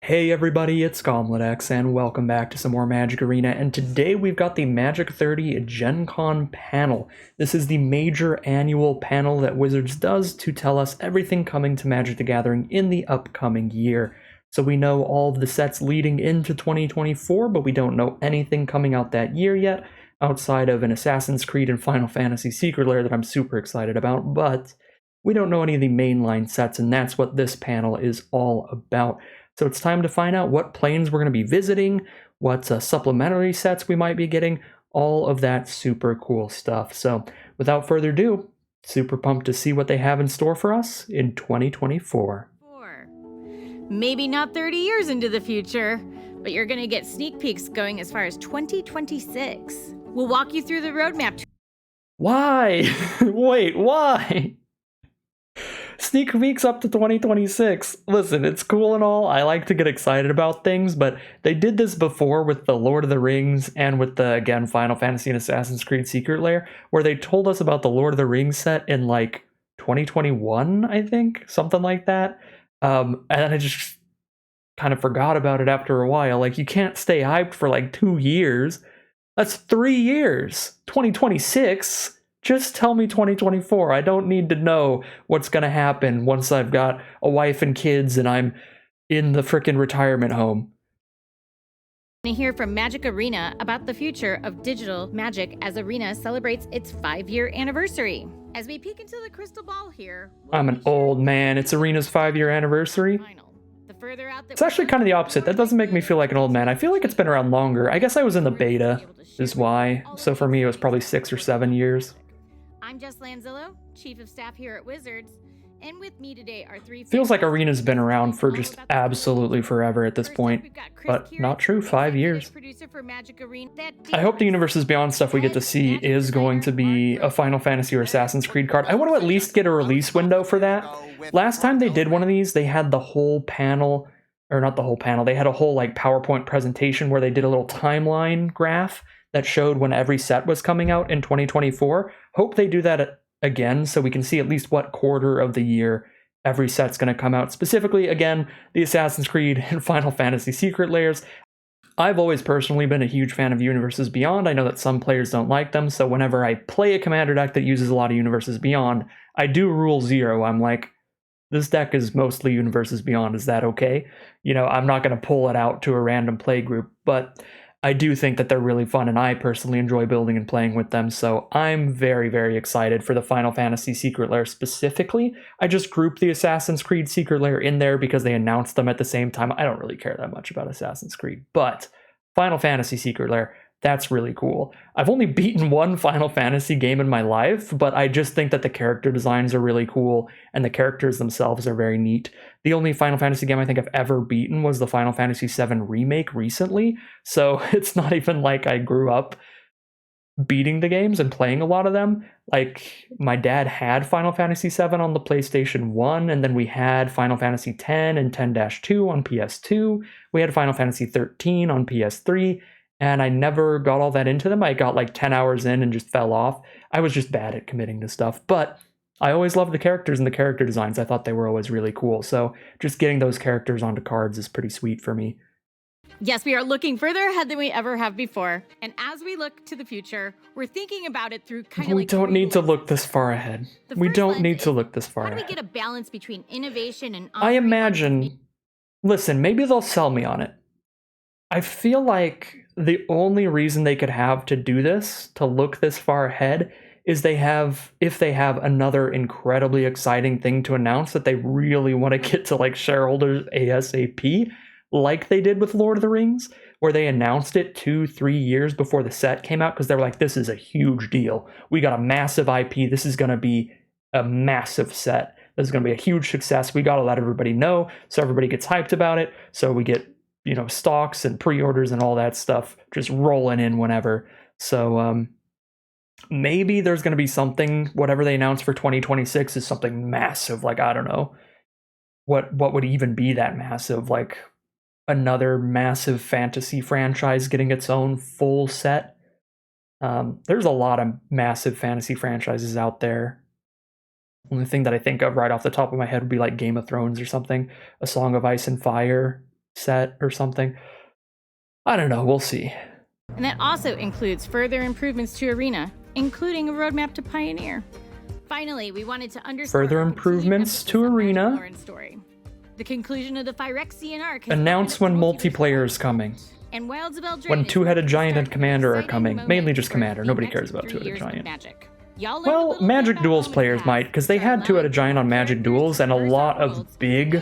Hey everybody, it's Gomlet and welcome back to some more Magic Arena, and today we've got the Magic 30 Gen Con panel. This is the major annual panel that Wizards does to tell us everything coming to Magic the Gathering in the upcoming year. So we know all of the sets leading into 2024, but we don't know anything coming out that year yet, outside of an Assassin's Creed and Final Fantasy Secret Lair that I'm super excited about, but we don't know any of the mainline sets, and that's what this panel is all about. So it's time to find out what planes we're going to be visiting, what supplementary sets we might be getting, all of that super cool stuff. So without further ado, super pumped to see what they have in store for us in 2024. Maybe not 30 years into the future, but you're going to get sneak peeks going as far as 2026. We'll walk you through the roadmap. Why? Wait, why? Sneak peeks up to 2026. Listen, it's cool and all. I like to get excited about things, but they did this before with the Lord of the Rings and with the, again, Final Fantasy and Assassin's Creed Secret Lair, where they told us about the Lord of the Rings set in like 2021, I think, something like that. And I just kind of forgot about it after a while. Like, you can't stay hyped for like 2 years. That's 3 years. 2026. Just tell me 2024. I don't need to know what's going to happen once I've got a wife and kids and I'm in the frickin' retirement home. To hear from Magic Arena about the future of digital magic as Arena celebrates its 5-year anniversary. As we peek into the crystal ball here, I'm an old man. It's Arena's 5-year anniversary. It's actually kind of the opposite. That doesn't make me feel like an old man. I feel like it's been around longer. I guess I was in the beta, is why. So for me, it was probably 6 or 7 years. I'm Jess Lanzillo, Chief of Staff here at Wizards, and with me today are three... Feels like Arena's been around for just absolutely forever at this point, but not true, 5 years. I hope the Universes Beyond stuff we get to see is going to be a Final Fantasy or Assassin's Creed card. I want to at least get a release window for that. Last time they did one of these, they had the whole panel, or not the whole panel, they had a whole like PowerPoint presentation where they did a little timeline graph that showed when every set was coming out in 2024. Hope they do that again so we can see at least what quarter of the year every set's going to come out. Specifically, again, the Assassin's Creed and Final Fantasy Secret Lairs. I've always personally been a huge fan of Universes Beyond. I know that some players don't like them, so whenever I play a commander deck that uses a lot of Universes Beyond, I do rule 0. I'm like, this deck is mostly Universes Beyond. Is that okay? You know, I'm not going to pull it out to a random play group, but I do think that they're really fun, and I personally enjoy building and playing with them, so I'm very, very excited for the Final Fantasy Secret Lair specifically. I just grouped the Assassin's Creed Secret Lair in there because they announced them at the same time. I don't really care that much about Assassin's Creed, but Final Fantasy Secret Lair, that's really cool. I've only beaten one Final Fantasy game in my life, but I just think that the character designs are really cool, and the characters themselves are very neat. The only Final Fantasy game I think I've ever beaten was the Final Fantasy VII Remake recently, so it's not even like I grew up beating the games and playing a lot of them. Like, my dad had Final Fantasy VII on the PlayStation 1, and then we had Final Fantasy X and 10-2 on PS2. We had Final Fantasy 13 on PS3, and I never got all that into them. I got like 10 hours in and just fell off. I was just bad at committing to stuff, but I always loved the characters and the character designs. I thought they were always really cool, so just getting those characters onto cards is pretty sweet for me. Yes, we are looking further ahead than we ever have before. And as we look to the future, we're thinking about it through kind of We don't need to look this far ahead. We don't need to look this far ahead. How do we get a balance between innovation and... I imagine... Listen, maybe they'll sell me on it. I feel like the only reason they could have to do this, to look this far ahead, is if they have another incredibly exciting thing to announce that they really want to get to like shareholders ASAP, like they did with Lord of the Rings, where they announced it 2-3 years before the set came out because they were like, this is a huge deal. We got a massive IP. This is going to be a massive set. This is going to be a huge success. We got to let everybody know so everybody gets hyped about it. So we get, you know, stocks and pre-orders and all that stuff just rolling in whenever. So maybe there's going to be something, whatever they announce for 2026 is something massive. Like, I don't know, what would even be that massive? Like another massive fantasy franchise getting its own full set. There's a lot of massive fantasy franchises out there. Only thing that I think of right off the top of my head would be like Game of Thrones or something. A Song of Ice and Fire set or something. I don't know, we'll see. And that also includes further improvements to Arena, including a roadmap to Pioneer. Finally, we wanted to underscore Further improvements to Arena. Story. The conclusion of the Phyrexian arc. Announce when multiplayer is coming. And Wilds of Eldraine when Two-Headed Giant and Commander are coming. Mainly just Commander. Nobody cares about Two-Headed Giant. Well, Magic Duels players might, because they had Two-Headed Giant on Magic Duels, and a lot of big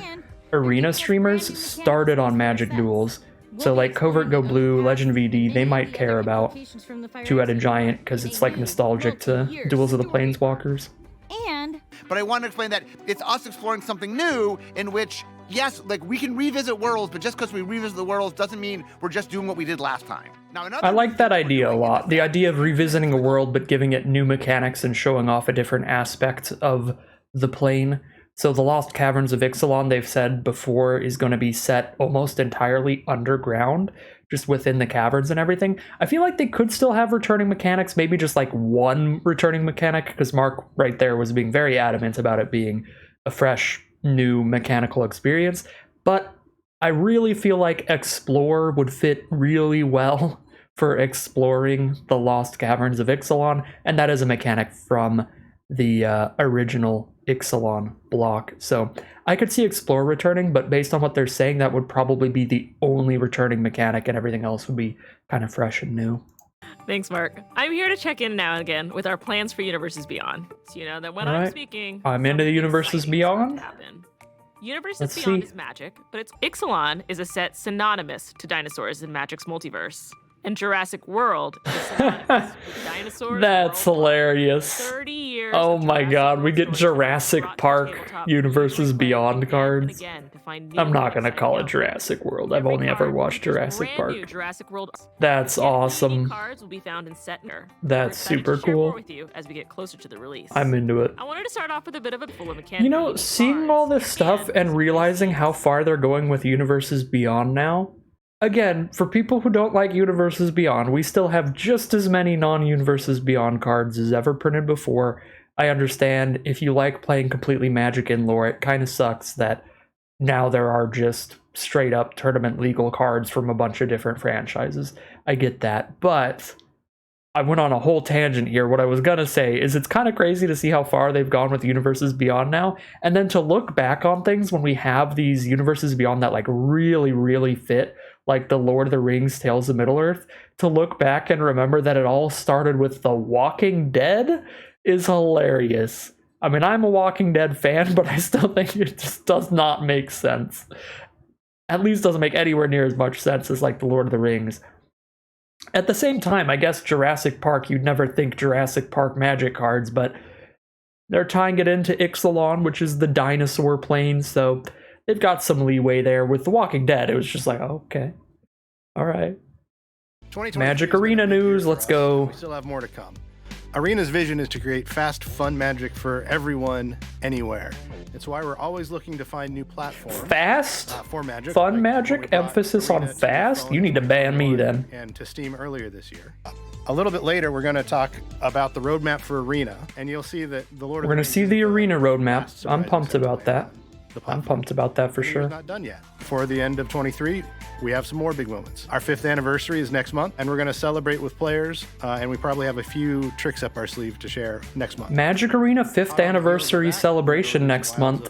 Arena streamers started on Magic Duels. So like Covert Go Blue, Legend VD, they might care about Two-Headed Giant because it's like nostalgic to Duels of the Planeswalkers. But I want to explain that it's us exploring something new in which, yes, like we can revisit worlds, but just because we revisit the worlds doesn't mean we're just doing what we did last time. Now, I like that idea a lot. The idea of revisiting a world but giving it new mechanics and showing off a different aspect of the plane. So the Lost Caverns of Ixalan, they've said before, is going to be set almost entirely underground, just within the caverns and everything. I feel like they could still have returning mechanics, maybe just like one returning mechanic, because Mark right there was being very adamant about it being a fresh, new mechanical experience. But I really feel like Explore would fit really well for exploring the Lost Caverns of Ixalan, and that is a mechanic from the original Ixalan block. So I could see Explore returning, but based on what they're saying, that would probably be the only returning mechanic, and everything else would be kind of fresh and new. Thanks, Mark. I'm here to check in now and again with our plans for Universes Beyond. So you know that when I'm speaking, I'm into the Universes Beyond. Universes Beyond is Magic, but Ixalan is a set synonymous to dinosaurs in Magic's multiverse. And Jurassic World is synonymous with dinosaurs. That's hilarious. 30 years. Oh my god, we get Jurassic Park Universes Beyond cards. I'm not gonna call it Jurassic World. I've only ever watched Jurassic Park. That's awesome. Cards will be found in Setner. That's super cool. With you as we get closer to the release. I'm into it. I wanted to start off with a bit of a full of mechanics. You know, seeing all this stuff and realizing how far they're going with Universes Beyond now. Again, for people who don't like Universes Beyond, we still have just as many non-Universes Beyond cards as ever printed before. I understand if you like playing completely Magic in lore, it kind of sucks that now there are just straight up tournament legal cards from a bunch of different franchises. I get that, but I went on a whole tangent here. What I was gonna say is it's kind of crazy to see how far they've gone with Universes Beyond now, and then to look back on things when we have these Universes Beyond that like really, really fit, like the Lord of the Rings Tales of Middle-earth, to look back and remember that it all started with The Walking Dead is hilarious. I mean, I'm a Walking Dead fan, but I still think it just does not make sense. At least doesn't make anywhere near as much sense as like the Lord of the Rings. At the same time, I guess Jurassic Park, you'd never think Jurassic Park Magic cards, but they're tying it into Ixalan, which is the dinosaur plane, so they've got some leeway there. With The Walking Dead, it was just like, oh, okay. All right. Magic Arena news, let's go. We still have more to come. Arena's vision is to create fast, fun Magic for everyone, anywhere. It's why we're always looking to find new platforms. Fast? For Magic. Fun Magic? Emphasis on fast? You need to ban me then. And to Steam earlier this year. A little bit later, we're going to talk about the roadmap for Arena, and you'll see that the Lord of the Rings. We're going to see the Arena roadmap. I'm pumped about that. I'm pumped about that for sure. Not done yet. For the end of 23, we have some more big moments. Our 5th anniversary is next month, and we're going to celebrate with players, and we probably have a few tricks up our sleeve to share next month. Magic Arena 5th anniversary celebration next month.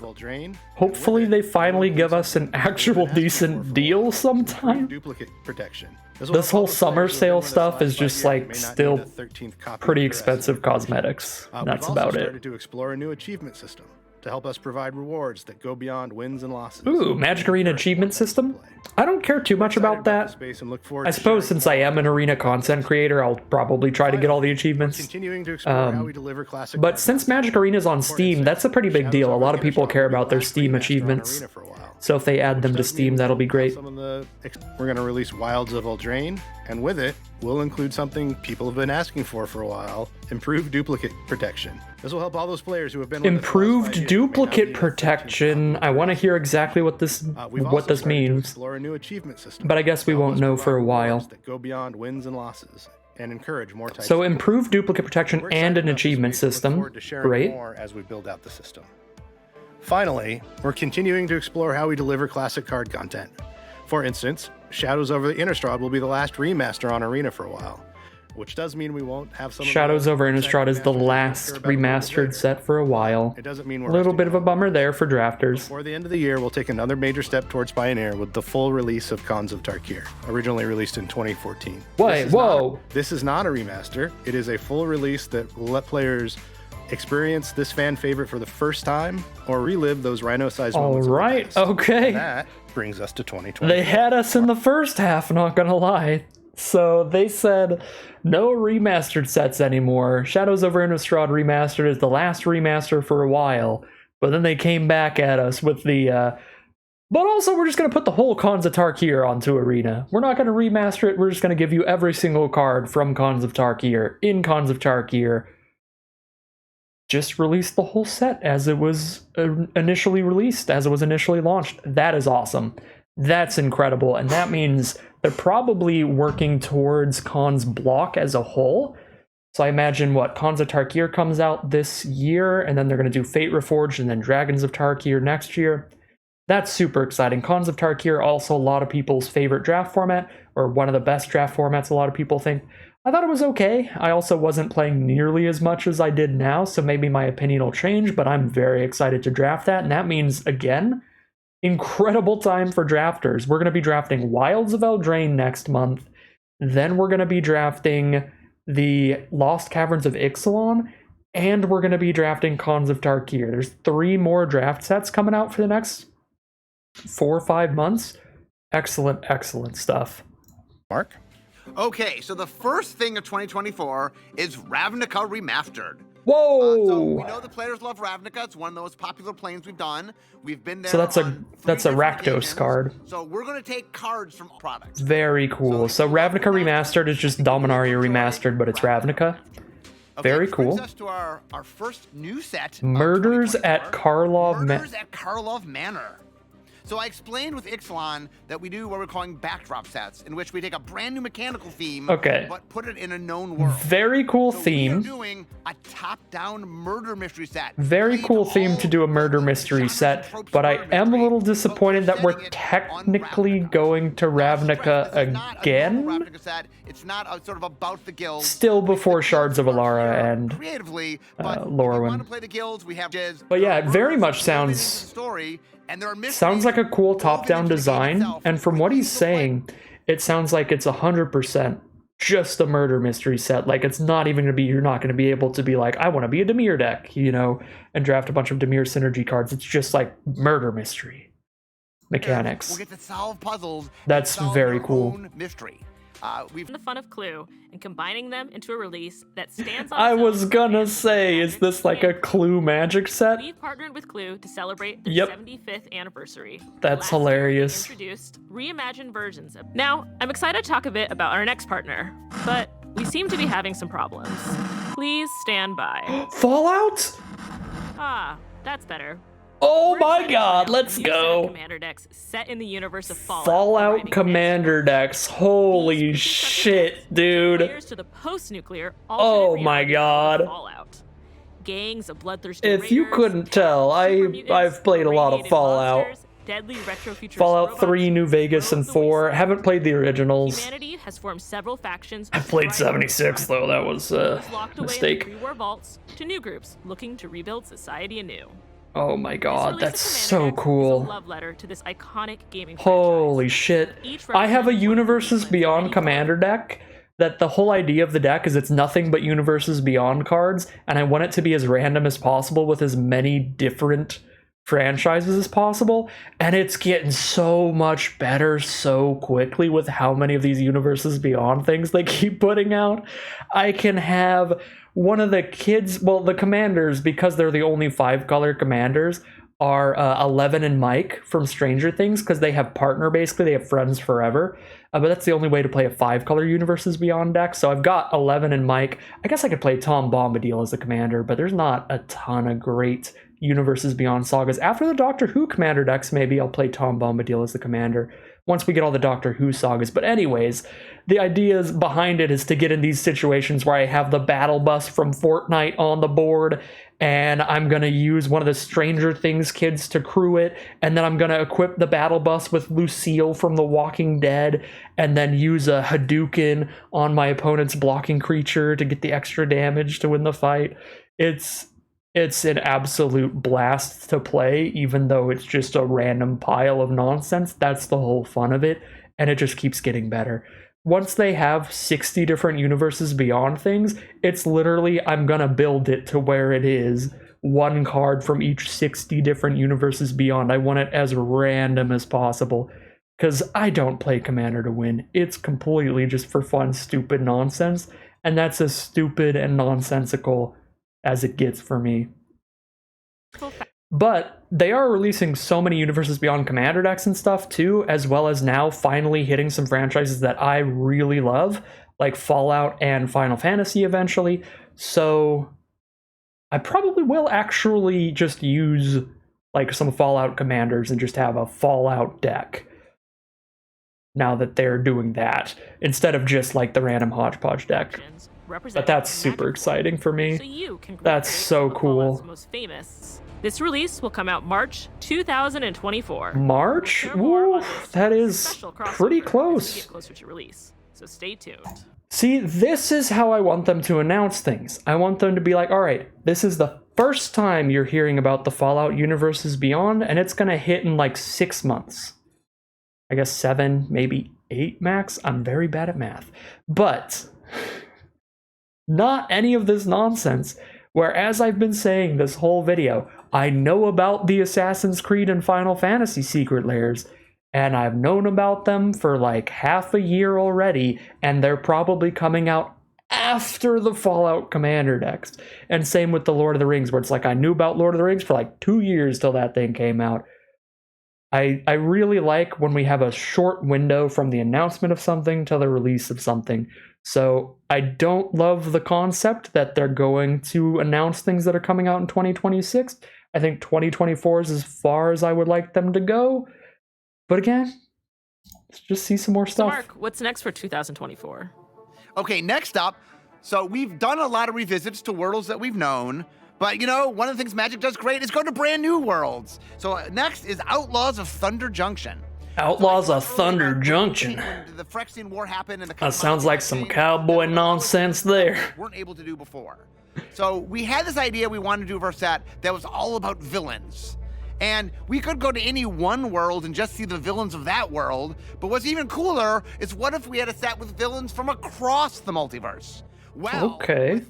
Hopefully they finally give us an actual decent deal sometime. Duplicate protection. This whole summer sale stuff is just like still pretty expensive cosmetics. That's about it. Started to explore a new achievement system to help us provide rewards that go beyond wins and losses. Ooh, Magic Arena achievement system? I don't care too much about that. I suppose since I am an Arena content creator, I'll probably try to get all the achievements. Continuing to explore how we deliver classic but since Magic Arena is on Steam, that's a pretty big deal. A lot of people care about their Steam achievements. So if they add them to Steam, that'll be great. We're going to release Wilds of Eldraine, and with it, we'll include something people have been asking for a while: improved duplicate protection. This will help all those players who have been improved duplicate protection. I want to hear exactly what this means. But I guess we won't know for a while. That go beyond wins and losses and encourage more types. So improved duplicate protection and an achievement system. Great. More as we build out the system. Finally, we're continuing to explore how we deliver classic card content. For instance, Shadows over the Innistrad will be the last remaster on Arena for a while, which does mean we won't have some Shadows over Innistrad is the last remastered set for a while. It doesn't mean we're a little bit of a bummer there for drafters. Before the end of the year, we'll take another major step towards Pioneer with the full release of Khans of Tarkir, originally released in 2014. Wait, whoa! This is not a remaster. It is a full release that will let players experience this fan favorite for the first time or relive those rhino-sized moments. All right, okay. And that brings us to 2020. They had us in the first half, not gonna lie. So they said no remastered sets anymore. Shadows over Innistrad Remastered is the last remaster for a while. But then they came back at us with the, but also we're just going to put the whole Khans of Tarkir onto Arena. We're not going to remaster it, we're just going to give you every single card from Khans of Tarkir in Khans of Tarkir. Just release the whole set as it was initially released, as it was initially launched. That is awesome. That's incredible, and that means they're probably working towards Khans block as a whole. So I imagine Khans of Tarkir comes out this year, and then they're going to do Fate Reforged and then Dragons of Tarkir next year. That's super exciting. Khans of Tarkir, also a lot of people's favorite draft format, or one of the best draft formats a lot of people think. I thought it was okay. I also wasn't playing nearly as much as I did now, so maybe my opinion will change, but I'm very excited to draft that, and that means, again, incredible time for drafters. We're going to be drafting Wilds of Eldraine next month. Then we're going to be drafting the Lost Caverns of Ixalan. And we're going to be drafting Khans of Tarkir. There's 3 more draft sets coming out for the next 4 or 5 months. Excellent, excellent stuff. Mark? Okay, so the first thing of 2024 is Ravnica Remastered. Whoa! So we know the players love Ravnica. It's one of the most popular planes we've done. We've been there. So that's a Rakdos occasions. card. So we're going to take cards from products. Very cool. So Ravnica Remastered is just Dominaria Remastered, but it's Ravnica. Very cool. Brings us to our first new set. Murders at Karlov. Murders at Karlov Manor. So I explained with Ixalan that we do what we're calling backdrop sets, in which we take a brand new mechanical theme, but put it in a known world. Very cool so theme. We're doing a top-down murder mystery set. Very cool theme to do a murder mystery set, but I am a little disappointed that we're technically going to Ravnica again. It's not sort of about the guilds. Still before Shards of Alara and creatively, but Lorwyn. we want to play the guilds. We have but yeah, it very much sounds like a cool top-down design, and from what he's saying, it sounds like it's 100% just a murder mystery set. Like, it's not even gonna be, you're not gonna be able to be like, I want to be a Dimir deck, you know, and draft a bunch of Dimir synergy cards. It's just like murder mystery mechanics. We'll get to solve puzzles. That's very cool. Mystery. We've the fun of Clue and combining them into a release that stands on I was gonna say, is this like a Clue Magic set? We've partnered with Clue to celebrate their 75th anniversary. That's hilarious. Introduced reimagined versions of. Now, I'm excited to talk a bit about our next partner, but we seem to be having some problems. Please stand by. Fallout? Ah, that's better. Oh my god, let's go. Commander decks set in the universe of Fallout. Fallout Commander decks. Holy shit, dude. Players to the post-nuclear oh my god. Fallout. Gangs of bloodthirsty if you couldn't tell, I've played a lot of Fallout. Deadly retrofuturist Fallout 3, New Vegas, and 4. Haven't played the originals. Humanity has formed several factions. I played 76 though. That was a mistake. Pre-war vaults to new groups looking to rebuild society anew. Oh my god, that's so cool. Love letter to this iconic gaming Holy shit. I have a Universes Beyond Commander deck that the whole idea of the deck is it's nothing but Universes Beyond cards, and I want it to be as random as possible with as many different franchises as possible, and it's getting so much better so quickly with how many of these Universes Beyond things they keep putting out. I can have one of the kids, well, the commanders, because they're the only 5-color commanders, are 11 and Mike from Stranger Things, because they have partner, basically. They have friends forever. But that's the only way to play a 5-color Universes Beyond deck. So I've got 11 and Mike. I guess I could play Tom Bombadil as the commander, but there's not a ton of great Universes Beyond sagas. After the Doctor Who commander decks, maybe I'll play Tom Bombadil as the commander once we get all the Doctor Who sagas. But anyways, the ideas behind it is to get in these situations where I have the battle bus from Fortnite on the board, and I'm going to use one of the Stranger Things kids to crew it, and then I'm going to equip the battle bus with Lucille from The Walking Dead, and then use a Hadouken on my opponent's blocking creature to get the extra damage to win the fight. It's an absolute blast to play, even though it's just a random pile of nonsense. That's the whole fun of it, and it just keeps getting better. Once they have 60 different universes beyond things, it's literally, I'm gonna build it to where it is one card from each 60 different universes beyond. I want it as random as possible, because I don't play Commander to win. It's completely just for fun, stupid nonsense, and that's as stupid and nonsensical as it gets for me. But they are releasing so many universes beyond Commander decks and stuff too, as well as now finally hitting some franchises that I really love, like Fallout and Final Fantasy eventually. So I probably will actually just use like some Fallout commanders and just have a Fallout deck now that they're doing that, instead of just like the random hodgepodge deck. But that's super exciting for me. So you can that's so cool. Most famous. This release will come out March 2024. March? Ooh, that is pretty close. Get closer to release, so stay tuned. See, this is how I want them to announce things. I want them to be like, all right, this is the first time you're hearing about the Fallout Universes Beyond, and it's going to hit in like 6 months. I guess 7, maybe 8 max. I'm very bad at math. But not any of this nonsense. Whereas I've been saying this whole video, I know about the Assassin's Creed and Final Fantasy secret layers, and I've known about them for like half a year already, and they're probably coming out after the Fallout Commander decks. And same with the Lord of the Rings, where it's like I knew about Lord of the Rings for like 2 years till that thing came out. I really like when we have a short window from the announcement of something to the release of something. So I don't love the concept that they're going to announce things that are coming out in 2026. I think 2024 is as far as I would like them to go. But again, let's just see some more stuff. So Mark, what's next for 2024? Okay, next up, so we've done a lot of revisits to worlds that we've known, but you know, one of the things Magic does great is go to brand new worlds. So next is Outlaws of Thunder Junction. Outlaws of Thunder Junction. The Phyrexian War happened, and that sounds like some cowboy nonsense there. Weren't able to do before. So we had this idea we wanted to do for our set that was all about villains. And we could go to any one world and just see the villains of that world. But what's even cooler is what if we had a set with villains from across the multiverse? Well, okay.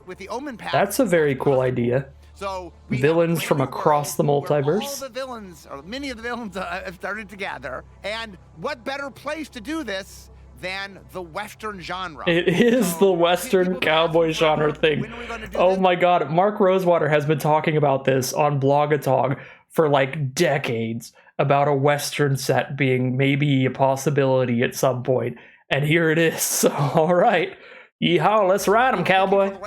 With the Omen Path. That's a very cool idea. So villains from across the multiverse. All the villains, or many of the villains, have started to gather. And what better place to do this than the Western genre? It is the Western cowboy genre thing. Oh my god, Mark Rosewater has been talking about this on Blogatog for like decades, about a Western set being maybe a possibility at some point. And here it is. So, all right. Yeehaw, let's ride them, cowboy.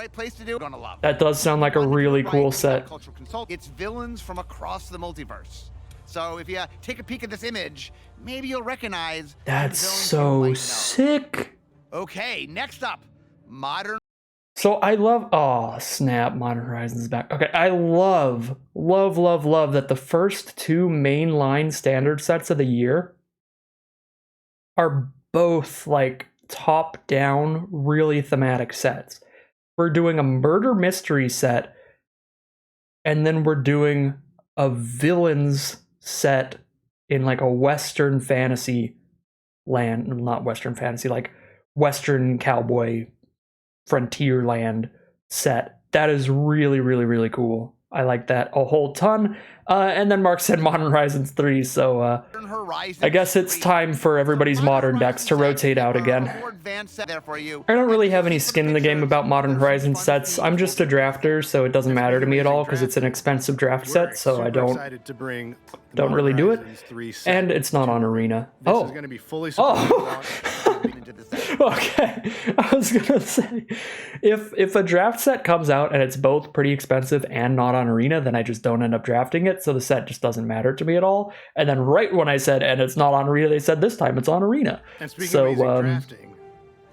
That does sound like a really cool set. It's villains from across the multiverse. So if you take a peek at this image, maybe you'll recognize. That's so sick. Okay, next up, Modern. So I love, oh snap, Modern Horizons is back. Okay, I love that the first 2 mainline standard sets of the year are both like top-down, really thematic sets. We're doing a murder mystery set, and then we're doing a villains set in like a Western fantasy land, not Western fantasy, like Western cowboy frontier land set. That is really, really, really cool. I like that a whole ton. And then Mark said Modern Horizons 3, so I guess it's time for everybody's modern decks to rotate out again. I don't really have any skin in the game about Modern Horizons sets. I'm just a drafter, so it doesn't matter to me at all because it's an expensive draft set, so I don't really do it. And it's not on Arena. Oh. Okay, I was gonna say, if a draft set comes out and it's both pretty expensive and not on Arena, then I just don't end up drafting it, so the set just doesn't matter to me at all. And then right when I said, and it's not on Arena, they said this time it's on Arena. And speaking of drafting,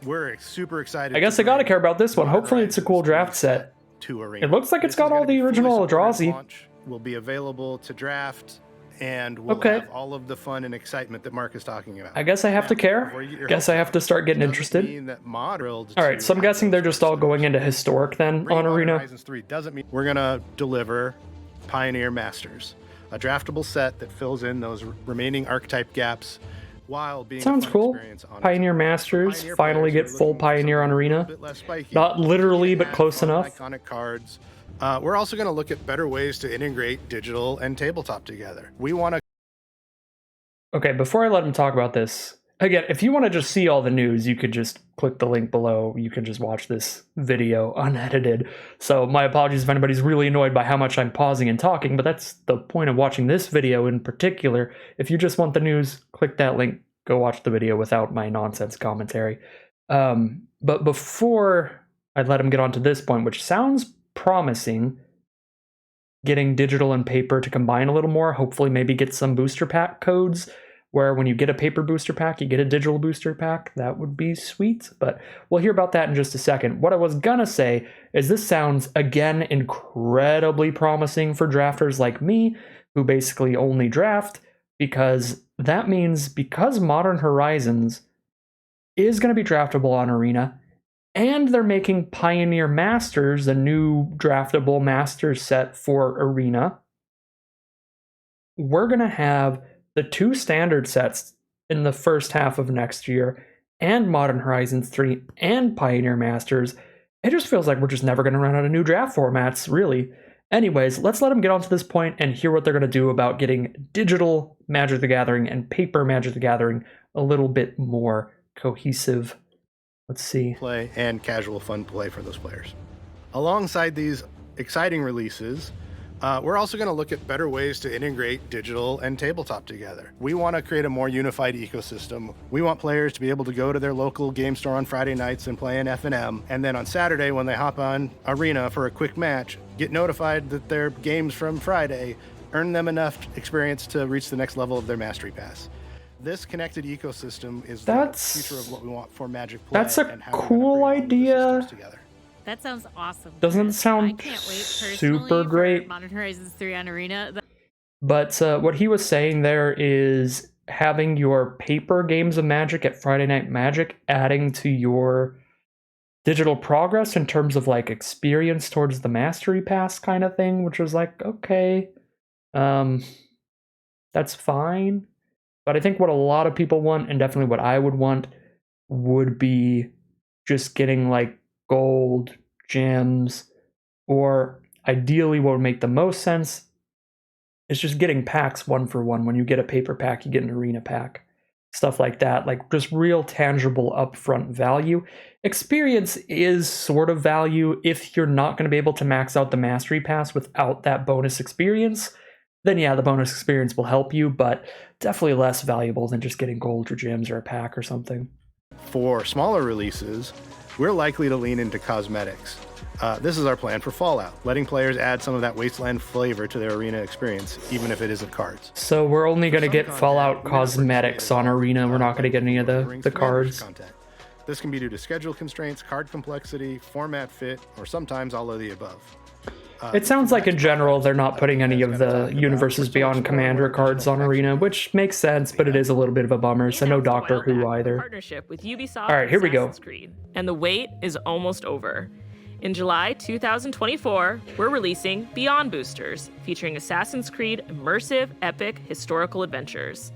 we're super excited. I guess I gotta care about this one. Hopefully it's a cool draft set. to Arena. It looks like it's This is got all gonna be the fully original supported at Eldrazi. launch, will be available to draft, and will Okay. have all of the fun and excitement that Mark is talking about. I guess I have to care. before you get your Guess hopes I have up, to start getting doesn't interested. mean that Alright, Alright, so I'm guessing they're just all going into historic then on Arena. Horizons 3 doesn't mean we're gonna deliver Pioneer Masters, a draftable set that fills in those remaining archetype gaps while being Sounds a fun cool. experience on its Pioneer own. Masters Pioneer finally players get are full looking for Pioneer on something a little Arena. bit less spiky. Not literally, Can but add close fun, enough. Iconic cards. We're also going to look at better ways to integrate digital and tabletop together. We want to Okay, before I let him talk about this, again, if you want to just see all the news, you could just click the link below. You can just watch this video unedited. So my apologies if anybody's really annoyed by how much I'm pausing and talking, but that's the point of watching this video in particular. If you just want the news, click that link, go watch the video without my nonsense commentary. But before I let him get on to this point, which sounds promising, getting digital and paper to combine a little more, hopefully maybe get some booster pack codes where when you get a paper booster pack, you get a digital booster pack. That would be sweet, but we'll hear about that in just a second. What I was gonna say is this sounds, again, incredibly promising for drafters like me, who basically only draft, because that means because Modern Horizons is gonna be draftable on Arena, and they're making Pioneer Masters, a new draftable Masters set for Arena, we're going to have the two standard sets in the first half of next year, and Modern Horizons 3 and Pioneer Masters. It just feels like we're just never going to run out of new draft formats, really. Anyways, let's let them get on to this point and hear what they're going to do about getting digital Magic the Gathering and paper Magic the Gathering a little bit more cohesive. Let's see. play and casual fun play for those players. Alongside these exciting releases, we're also going to look at better ways to integrate digital and tabletop together. We want to create a more unified ecosystem. We want players to be able to go to their local game store on Friday nights and play an F&M, and then on Saturday when they hop on Arena for a quick match, get notified that their games from Friday earn them enough experience to reach the next level of their Mastery Pass. This connected ecosystem is the future of what we want for Magic play. That's a and how we're gonna cool bring all of the idea. systems together. That sounds awesome. Doesn't Chris. sound I can't wait personally super for great. Modern Horizons 3 on Arena. But what he was saying there is having your paper games of Magic at Friday Night Magic adding to your digital progress in terms of like experience towards the Mastery Pass kind of thing, which was like, okay, that's fine. But I think what a lot of people want, and definitely what I would want, would be just getting like gold, gems, or ideally what would make the most sense is just getting packs one for one. When you get a paper pack, you get an arena pack. Stuff like that, like just real tangible upfront value. Experience is sort of value if you're not going to be able to max out the Mastery Pass without that bonus experience. Then yeah, the bonus experience will help you, but definitely less valuable than just getting gold or gems or a pack or something. For smaller releases, we're likely to lean into cosmetics. This is our plan for Fallout, letting players add some of that Wasteland flavor to their arena experience, even if it isn't cards. So we're only going to Some get content, Fallout we're gonna cosmetics participate on in Arena. We're not going to get any of Lord Rings the Commander's cards. content. This can be due to schedule constraints, card complexity, format fit, or sometimes all of the above. It sounds like in general they're not putting any of the Universes Beyond Commander cards on Arena, which makes sense, but it is a little bit of a bummer, so no Announced a Doctor while Who back a either. Partnership with Ubisoft. All right, here we go. Assassin's Creed, and the wait is almost over. In July 2024, we're releasing Beyond Boosters, featuring Assassin's Creed immersive, epic, historical adventures.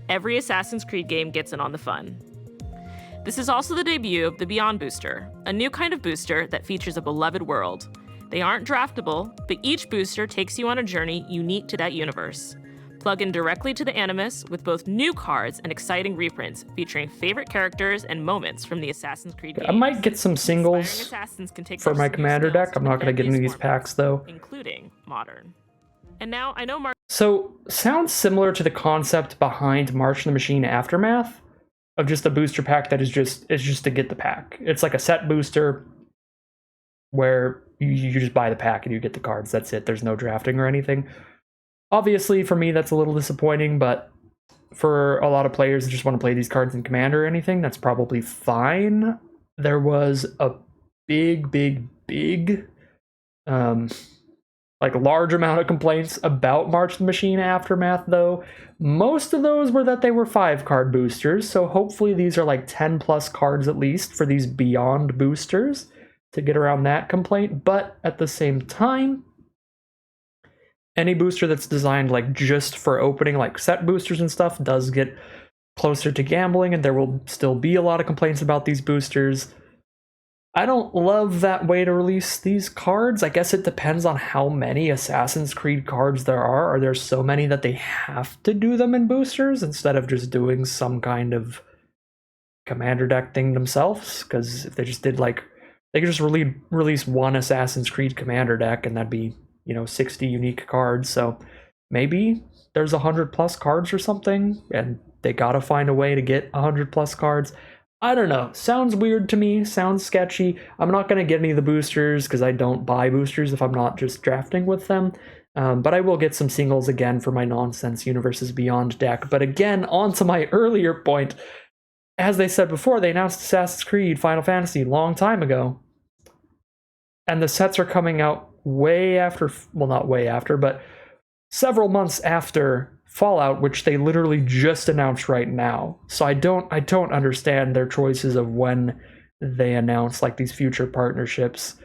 Every Assassin's Creed game gets in on the fun. This is also the debut of the Beyond Booster, a new kind of booster that features a beloved world. They aren't draftable, but each booster takes you on a journey unique to that universe. Plug in directly to the Animus with both new cards and exciting reprints featuring favorite characters and moments from the Assassin's Creed games. I might get some singles Inspiring assassins can take for their my new Commander skills deck. to I'm the not going to get any of these deadliest packs formats, though. including Modern. And now I know Mark. So, sounds similar to the concept behind March of the Machine Aftermath, of just a booster pack that is just to get the pack. It's like a set booster where you just buy the pack and you get the cards. That's it. There's no drafting or anything. Obviously, for me, that's a little disappointing, but for a lot of players that just want to play these cards in Commander or anything, that's probably fine. There was a big like large amount of complaints about March of the Machine Aftermath, though. Most of those were that they were 5-card boosters, so hopefully these are like 10 plus cards at least for these Beyond boosters to get around that complaint. But at the same time, any booster that's designed like just for opening, like set boosters and stuff, does get closer to gambling, and there will still be a lot of complaints about these boosters. I don't love that way to release these cards. I guess it depends on how many Assassin's Creed cards there are. Are there so many that they have to do them in boosters instead of just doing some kind of commander deck thing themselves? Because if they just did like, they could just release one Assassin's Creed commander deck and that'd be, 60 unique cards. So maybe there's 100 plus cards or something and they gotta find a way to get 100 plus cards. I don't know. Sounds weird to me. Sounds sketchy. I'm not going to get any of the boosters because I don't buy boosters if I'm not just drafting with them. But I will get some singles again for my Nonsense Universes Beyond deck. But again, on to my earlier point. As they said before, they announced Assassin's Creed Final Fantasy a long time ago. And the sets are coming out way after, well, not way after, but several months after Fallout, which they literally just announced right now. So I don't understand their choices of when they announce like these future partnerships.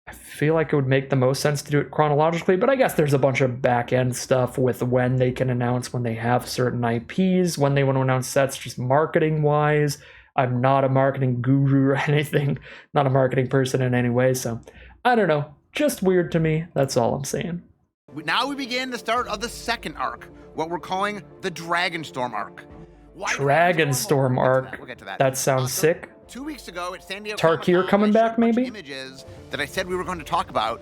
I feel like it would make the most sense to do it chronologically, but I guess there's a bunch of back-end stuff with when they can announce when they have certain IPs, when they want to announce sets, just marketing-wise. I'm not a marketing guru or anything, not a marketing person in any way, so I don't know. Just weird to me, that's all I'm saying. Now we begin the start of the second arc, what we're calling the Dragonstorm arc. Why Dragonstorm arc. We'll get to that. That sounds sick. 2 weeks ago at San Diego Tarkir coming back, maybe? Images that I said we were going to talk about,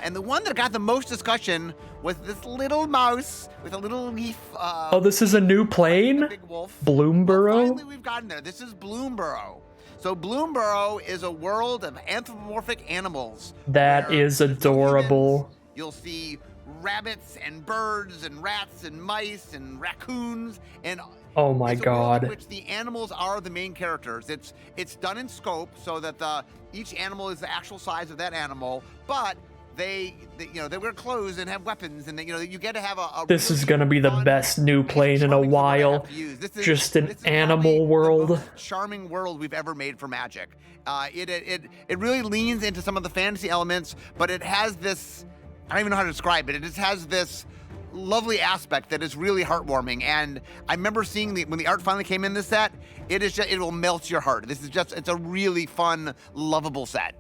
and the one that got the most discussion was this little mouse with a little leaf. Oh, this is a new plane? Big wolf. Bloomburrow? Well, finally, we've gotten there. This is Bloomburrow. So Bloomburrow is a world of anthropomorphic animals. That is adorable. You'll see rabbits and birds and rats and mice and raccoons and oh my it's a world god, in which the animals are the main characters. It's done in scope so that each animal is the actual size of that animal, but they wear clothes and have weapons, and you get to have a this really is gonna be the fun, best new plane in a while. Just an animal world. The most charming world we've ever made for Magic. It really leans into some of the fantasy elements, but it has this, I don't even know how to describe it. It just has this lovely aspect that is really heartwarming. And I remember seeing when the art finally came in this set, it will melt your heart. It's a really fun, lovable set.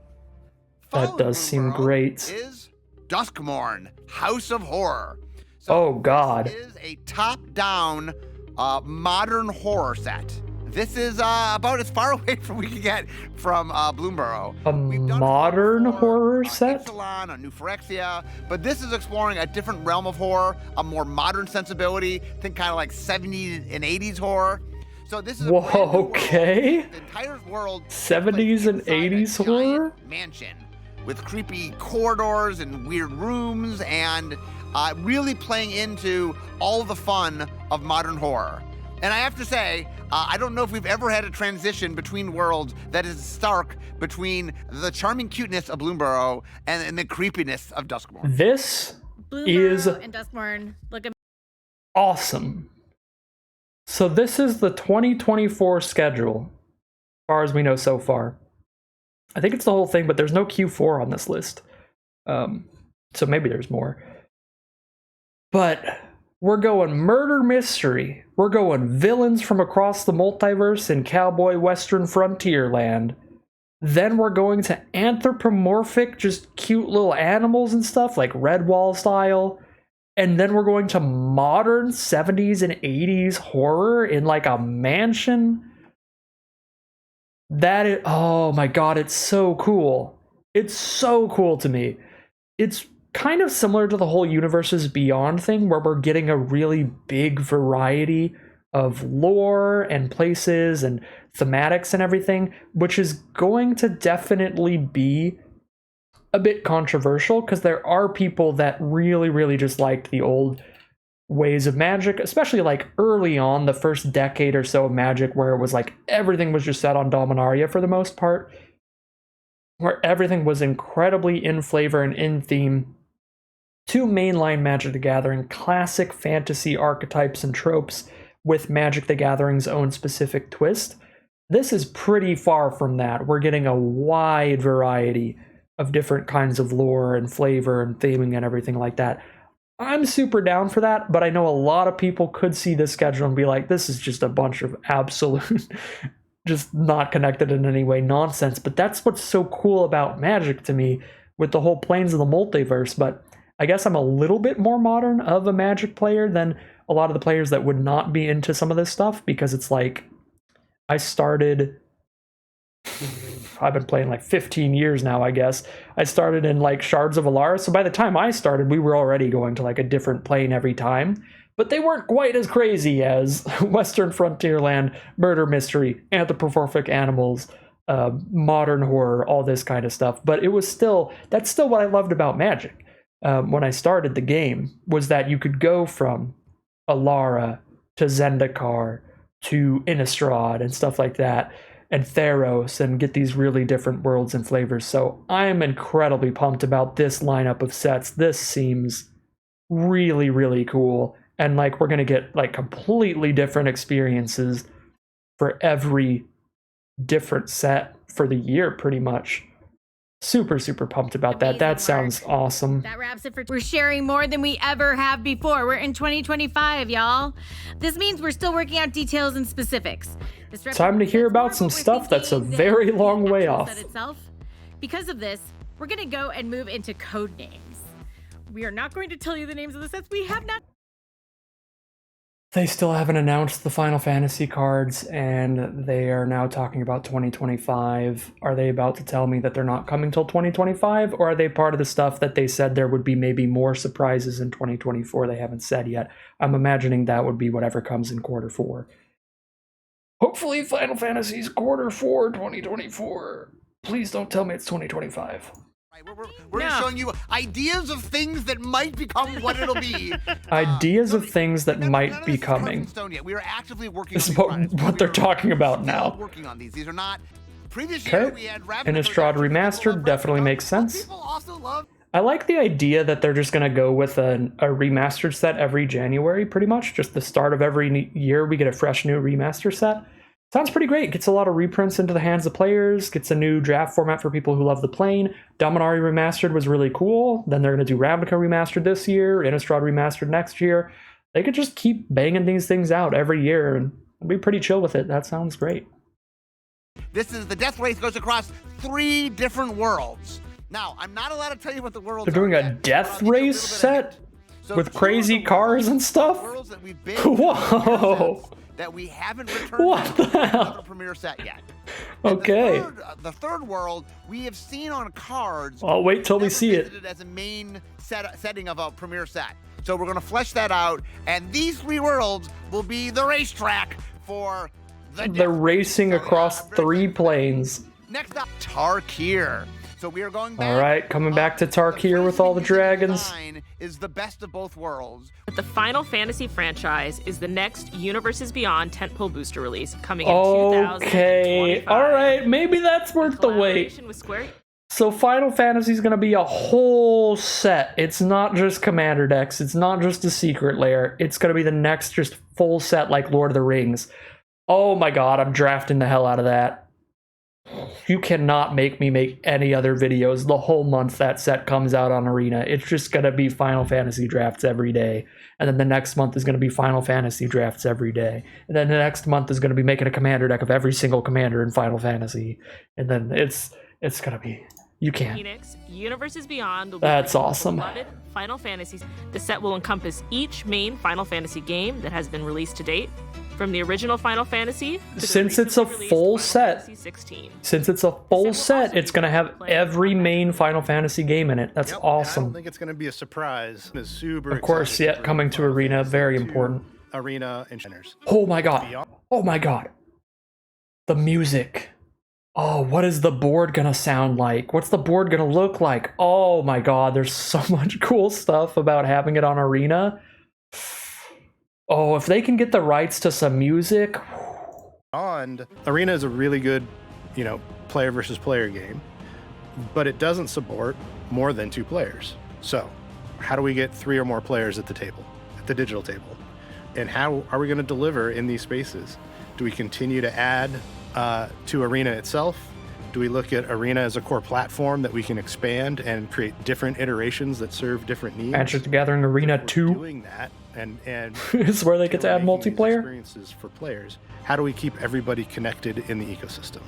That does seem great. Is Duskmourn, House of Horror. So oh god. This is a top-down modern horror set. This is about as far away from we can get from Bloomburrow. A modern horror set? Ipsilon, on New Phyrexia, but this is exploring a different realm of horror, a more modern sensibility. Think kind of like 70s and 80s horror. So this is okay. The entire world 70s and 80s horror mansion with creepy corridors and weird rooms, and really playing into all the fun of modern horror. And I have to say, I don't know if we've ever had a transition between worlds that is stark between the charming cuteness of Bloomburrow and the creepiness of Duskmourn. This Bloomburrow is and Duskmourn look awesome. So this is the 2024 schedule, as far as we know so far. I think it's the whole thing, but there's no Q4 on this list. So maybe there's more. But we're going murder mystery. We're going villains from across the multiverse in cowboy western frontier land. Then we're going to anthropomorphic, just cute little animals and stuff, like Redwall style. And then we're going to modern 70s and 80s horror in like a mansion. That is, oh my god, it's so cool. It's so cool to me. It's kind of similar to the whole Universes Beyond thing, where we're getting a really big variety of lore and places and thematics and everything, which is going to definitely be a bit controversial, because there are people that really just liked the old ways of Magic, especially like early on, the first decade or so of Magic, where it was like everything was just set on Dominaria for the most part. where everything was incredibly in flavor and in theme to mainline Magic the Gathering, classic fantasy archetypes and tropes with Magic the Gathering's own specific twist. This is pretty far from that. We're getting a wide variety of different kinds of lore and flavor and theming and everything like that. I'm super down for that, but I know a lot of people could see this schedule and be like, this is just a bunch of absolute, just not connected in any way nonsense. But that's what's so cool about Magic to me with the whole Planes of the Multiverse. But I guess I'm a little bit more modern of a Magic player than a lot of the players that would not be into some of this stuff, because it's like, I've been playing like 15 years now, I guess. I started in like Shards of Alara, so by the time I started, we were already going to like a different plane every time. But they weren't quite as crazy as Western Frontierland, Murder Mystery, Anthropomorphic Animals, modern horror, all this kind of stuff. But it was still, that's still what I loved about Magic. When I started the game, was that you could go from Alara to Zendikar to Innistrad and stuff like that, and Theros, and get these really different worlds and flavors. So I am incredibly pumped about this lineup of sets. This seems really, really cool. And like, we're going to get like completely different experiences for every different set for the year, pretty much. Super, super pumped about that. That sounds awesome. That wraps it for we're sharing more than we ever have before. We're in 2025, y'all. This means we're still working out details and specifics. Time to hear about some stuff that's a very long way off. Because of this, we're going to go and move into code names. We are not going to tell you the names of the sets. We have not. They still haven't announced the Final Fantasy cards, and they are now talking about 2025. Are they about to tell me that they're not coming till 2025, or are they part of the stuff that they said there would be maybe more surprises in 2024 they haven't said yet? I'm imagining that would be whatever comes in Q4. Hopefully Final Fantasy's Q4 2024. Please don't tell me it's 2025. We're just showing you ideas of things that might become what it'll be. Ideas of things that might be coming. We are actively working. This is what they're talking about now. Working on these. These are not. Previous Okay. year we had Innistrad Remastered definitely makes sense. People also love. I like the idea that they're just going to go with a remastered set every January, pretty much. Just the start of every year, we get a fresh new remaster set. Sounds pretty great. Gets a lot of reprints into the hands of players. Gets a new draft format for people who love the plane. Dominaria Remastered was really cool. Then they're going to do Ravnica Remastered this year. Innistrad Remastered next year. They could just keep banging these things out every year and be pretty chill with it. That sounds great. This is the Death Race goes across 3 different worlds. Now, I'm not allowed to tell you what the worlds are. They're doing a yet, Death but I'll give you a Race little bit of set So with 2 crazy of the cars and worlds- stuff? worlds that we've been Whoa. that we haven't returned What to the hell? another premiere set yet. And Okay. The third world we have seen on cards. I'll wait till we never see it. visited as a main setting of a premiere set. So we're going to flesh that out, and these 3 worlds will be the racetrack for the. They're racing across I'm very 3 excited. planes. Next up, Tarkir. So we are going back. All right, coming back to Tarkir with all the dragons. Design is the best of both worlds. But the Final Fantasy franchise is the next Universes Beyond tentpole booster release coming in Okay, 2025. all right, maybe that's worth the wait. Collaboration with Square. So Final Fantasy is going to be a whole set. It's not just Commander decks. It's not just a secret lair. It's going to be the next just full set like Lord of the Rings. Oh my god, I'm drafting the hell out of that. You cannot make me make any other videos the whole month that set comes out on Arena. It's just going to be Final Fantasy drafts every day. And then the next month is going to be Final Fantasy drafts every day. And then the next month is going to be making a commander deck of every single commander in Final Fantasy. And then it's going to be... You can't. Phoenix, Universes Beyond will be That's bringing awesome. beloved Final Fantasies. The set will encompass each main Final Fantasy game that has been released to date, from the original Final Fantasy to the Since it's a recently released full Final set. Fantasy 16. Since it's a full set, it's going to have every main Final Fantasy game in it. That's Yep, and I awesome. don't think it's going to be a surprise. It's super Of course, excited yeah, to coming bring to Final Arena, Fantasy very to important. Arena and Shiners. Oh my god. Oh my god. The music. Oh, what is the board gonna sound like? What's the board gonna look like? Oh my god, there's so much cool stuff about having it on Arena. Oh, if they can get the rights to some music. Beyond, Arena is a really good, player versus player game. but it doesn't support more than 2 players. So how do we get 3 or more players at the table, at the digital table? And how are we going to deliver in these spaces? Do we continue to add to Arena itself? Do we look at Arena as a core platform that we can expand and create different iterations that serve different needs? Magic the Gathering Arena 2 doing that and is where they get to add making these multiplayer. Experiences for players. How do we keep everybody connected in the ecosystem?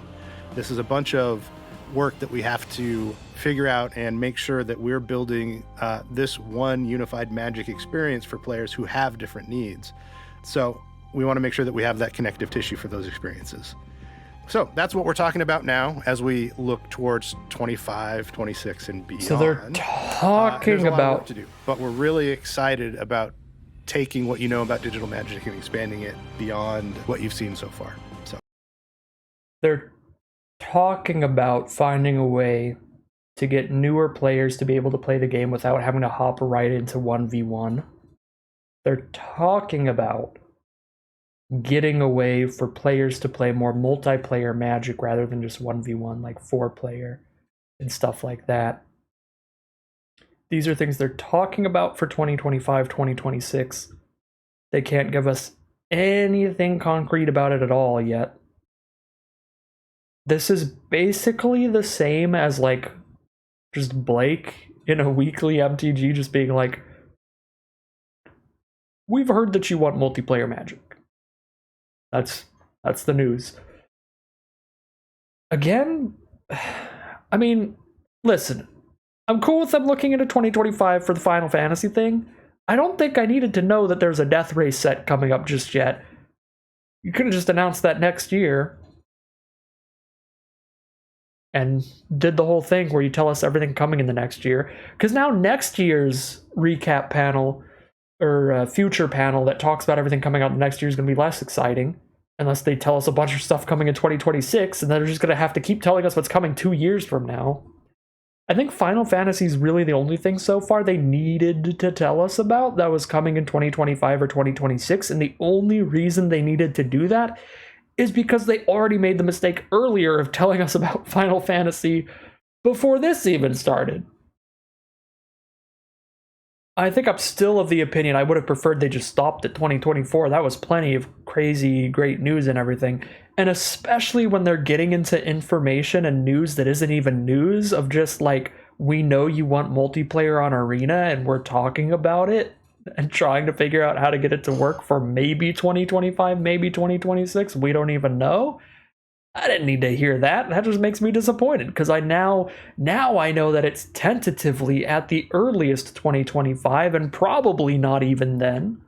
This is a bunch of work that we have to figure out and make sure that we're building this one unified Magic experience for players who have different needs. So we want to make sure that we have that connective tissue for those experiences. So that's what we're talking about now as we look towards 25, 26, and beyond. So they're talking there's a lot of about work to do, but we're really excited about taking what you know about digital Magic and expanding it beyond what you've seen so far. So they're talking about finding a way to get newer players to be able to play the game without having to hop right into 1v1. They're talking about getting a way for players to play more multiplayer Magic rather than just 1v1, like 4-player and stuff like that. These are things they're talking about for 2025, 2026. They can't give us anything concrete about it at all yet. This is basically the same as like just Blake in a weekly MTG just being like, we've heard that you want multiplayer Magic. That's the news. Again, I mean, listen, I'm cool with them looking into 2025 for the Final Fantasy thing. I don't think I needed to know that there's a Death Race set coming up just yet. You could have just announced that next year and did the whole thing where you tell us everything coming in the next year. Because now next year's recap panel or future panel that talks about everything coming out next year is going to be less exciting unless they tell us a bunch of stuff coming in 2026, and they're just going to have to keep telling us what's coming 2 years from now. I think Final Fantasy is really the only thing so far they needed to tell us about that was coming in 2025 or 2026, and the only reason they needed to do that is because they already made the mistake earlier of telling us about Final Fantasy before this even started. I think I'm still of the opinion I would have preferred they just stopped at 2024. That was plenty of crazy, great news and everything. And especially when they're getting into information and news that isn't even news of just like, we know you want multiplayer on Arena and we're talking about it and trying to figure out how to get it to work for maybe 2025, maybe 2026. We don't even know. I didn't need to hear that. That just makes me disappointed because I now I know that it's tentatively at the earliest 2025 and probably not even then.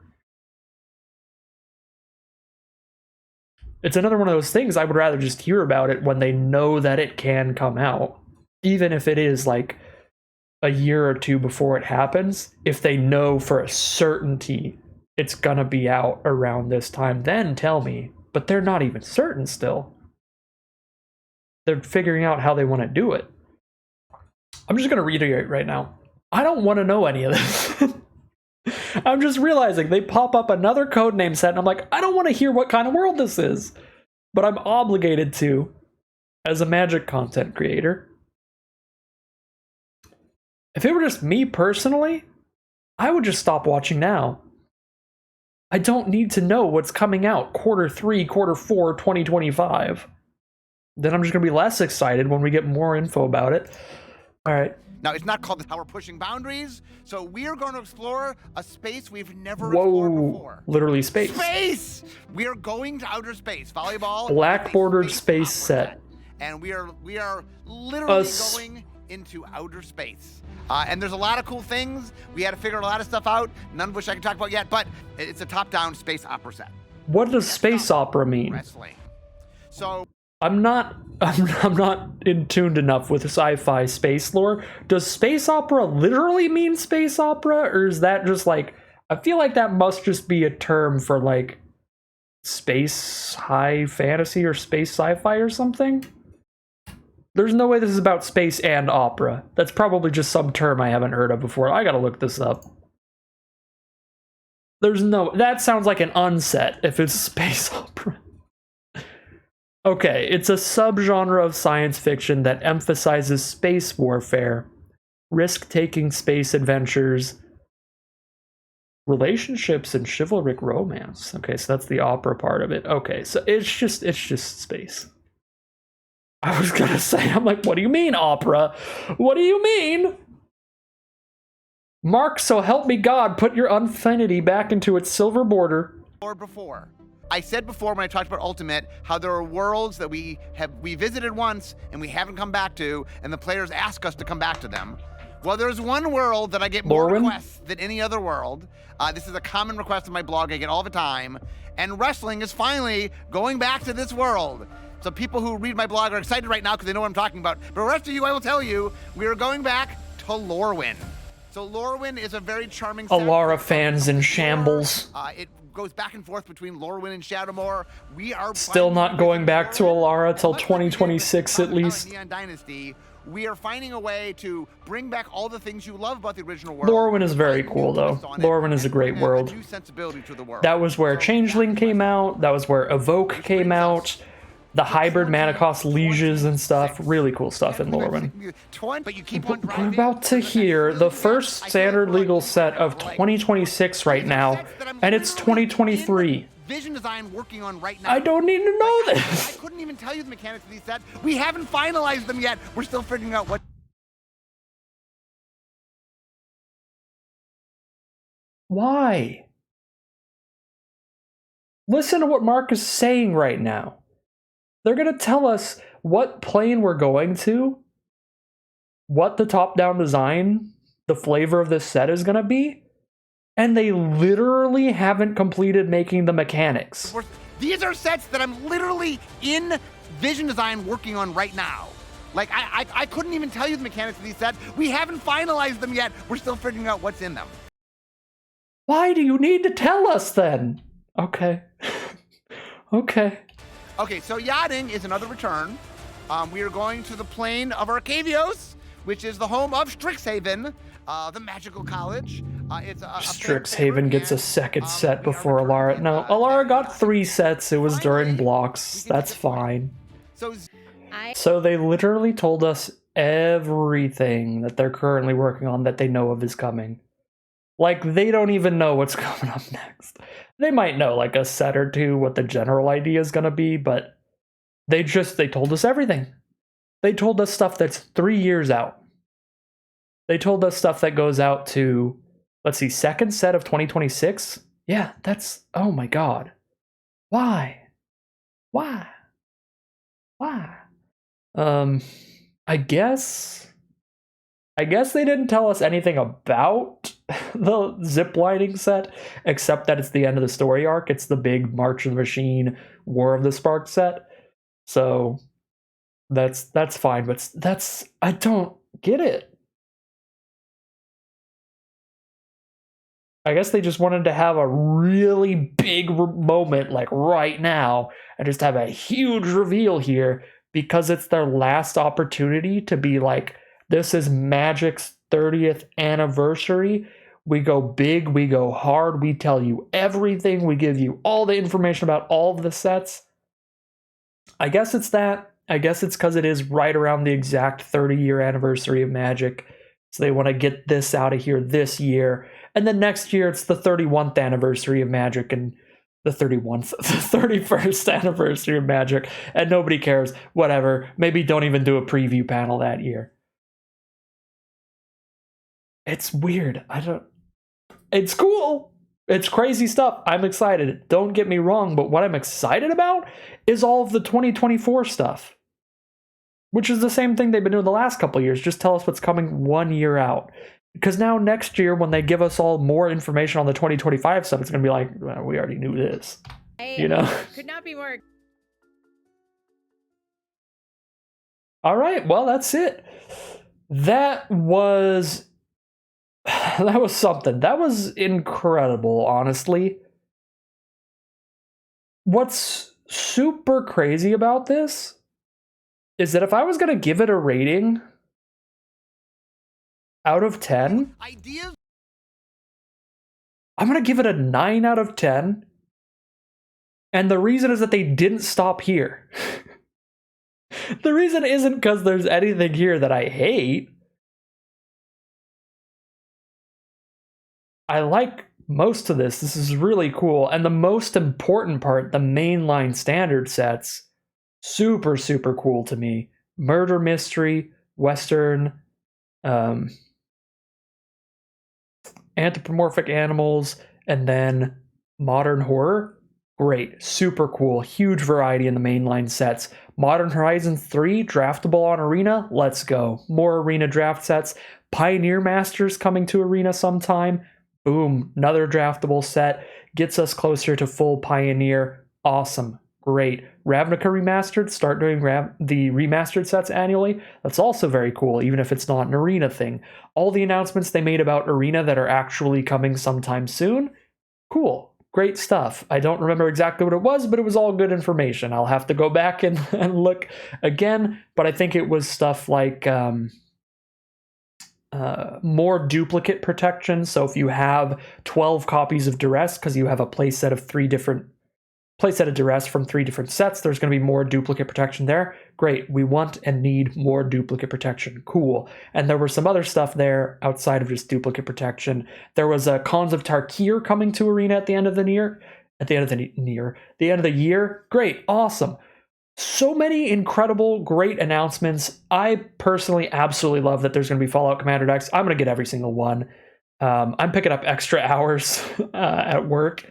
It's another one of those things I would rather just hear about it when they know that it can come out. Even if it is like a year or two before it happens, if they know for a certainty it's gonna be out around this time, then tell me. But they're not even certain still. They're figuring out how they want to do it. I'm just going to reiterate right now. I don't want to know any of this. I'm just realizing they pop up another codename set and I'm like, I don't want to hear what kind of world this is. But I'm obligated to as a Magic content creator. If it were just me personally, I would just stop watching now. I don't need to know what's coming out Q3, Q4, 2025. Then I'm just going to be less excited when we get more info about it. All right. Now, it's not called the Tower Pushing Boundaries, so we're going to explore a space we've never explored before. Literally space. Space! We are going to outer space. Volleyball. Black bordered space set. And we are literally going into outer space. And there's a lot of cool things. We had to figure a lot of stuff out, none of which I can talk about yet, but it's a top-down space opera set. What does space opera mean? Wrestling. So... I'm not in tuned enough with sci-fi space lore. Does space opera literally mean space opera, or is that just like, I feel like that must just be a term for like space high fantasy or space sci-fi or something? There's no way this is about space and opera. That's probably just some term I haven't heard of before. I gotta look this up. That sounds like an unset if it's space opera. Okay, it's a subgenre of science fiction that emphasizes space warfare, risk-taking space adventures, relationships, and chivalric romance. Okay, so that's the opera part of it. Okay, so it's just space. I was gonna say, I'm like, what do you mean opera? What do you mean? Mark, so help me God, put your Unfinity back into its silver border. Or before. I said before when I talked about Ultimate how there are worlds that we visited once and we haven't come back to, and the players ask us to come back to them. Well, there's one world that I get more requests than any other world. This is a common request on my blog I get all the time, and wrestling is finally going back to this world. So people who read my blog are excited right now because they know what I'm talking about. But the rest of you, I will tell you, we are going back to Lorwyn. So Lorwyn is a very charming... Alara fans in shambles. It goes back and forth between Lorwyn and Shadowmoor. We are still not going back to Alara till 2026 at least. Neon Dynasty. We are finding a way to bring back all the things you love about the original world. Lorwyn is very cool, though. Lorwyn is a great world. That was where Changeling came out. That was where Evoke came out. The hybrid mana cost lieges and stuff. Really cool stuff in Lorwyn. We're about to hear the first standard legal set of 2026 right now, and it's 2023. Vision design working on right now. I don't need to know this. I couldn't even tell you the mechanics of these sets. We haven't finalized them yet. We're still figuring out what... Why? Listen to what Mark is saying right now. They're going to tell us what plane we're going to, what the top-down design, the flavor of this set is going to be, and they literally haven't completed making the mechanics. These are sets that I'm literally in vision design working on right now. Like, I couldn't even tell you the mechanics of these sets. We haven't finalized them yet. We're still figuring out what's in them. Why do you need to tell us then? Okay. Okay. Okay, so yachting is another return. We are going to the plane of Arcavios, which is the home of Strixhaven, the magical college. Strixhaven gets a second set before Alara. No, Alara got 3 sets. It was during blocks. That's fine. So they literally told us everything that they're currently working on that they know of is coming. Like, they don't even know what's coming up next. They might know, like, a set or two what the general idea is going to be, but they told us everything. They told us stuff that's 3 years out. They told us stuff that goes out to, let's see, second set of 2026? Yeah, that's, oh my god. Why? Why? Why? I guess they didn't tell us anything about the ziplining set, except that it's the end of the story arc. It's the big March of the Machine, War of the Spark set. So that's fine, but I don't get it. I guess they just wanted to have a really big moment, like right now, and just have a huge reveal here because it's their last opportunity to be like, this is Magic's 30th anniversary. We go big, we go hard, we tell you everything, we give you all the information about all of the sets. I guess it's that. I guess it's because it is right around the exact 30-year anniversary of Magic. So they want to get this out of here this year. And then next year, it's the 31st anniversary of Magic and the 31st anniversary of Magic. And nobody cares. Whatever. Maybe don't even do a preview panel that year. It's weird. It's cool. It's crazy stuff. I'm excited. Don't get me wrong. But what I'm excited about is all of the 2024 stuff. Which is the same thing they've been doing the last couple of years. Just tell us what's coming 1 year out. Because now next year, when they give us all more information on the 2025 stuff, it's going to be like, well, we already knew this. You know? Could not be more. All right. Well, that's it. That was something. That was incredible, honestly. What's super crazy about this is that if I was going to give it a rating out of 10, I'm going to give it a 9 out of 10. And the reason is that they didn't stop here. The reason isn't because there's anything here that I hate. I like most of this. This is really cool. And the most important part, the mainline standard sets, super, super cool to me. Murder mystery, Western, anthropomorphic animals, and then modern horror. Great, super cool, huge variety in the mainline sets. Modern Horizons 3, draftable on Arena, let's go. More Arena draft sets. Pioneer Masters coming to Arena sometime. Boom, another draftable set. Gets us closer to full Pioneer. Awesome, great. Ravnica Remastered, start doing the remastered sets annually. That's also very cool, even if it's not an Arena thing. All the announcements they made about Arena that are actually coming sometime soon, cool. Great stuff. I don't remember exactly what it was, but it was all good information. I'll have to go back and look again, but I think it was stuff like more duplicate protection. So if you have 12 copies of Duress, because you have a playset of Duress from 3 different sets, there's going to be more duplicate protection there. Great. We want and need more duplicate protection. Cool. And there was some other stuff there outside of just duplicate protection. There was a Cons of Tarkir coming to Arena at the end of the year. The end of the year. Great. Awesome. So many incredible, great announcements. I personally absolutely love that there's going to be Fallout Commander decks. I'm going to get every single one. I'm picking up extra hours at work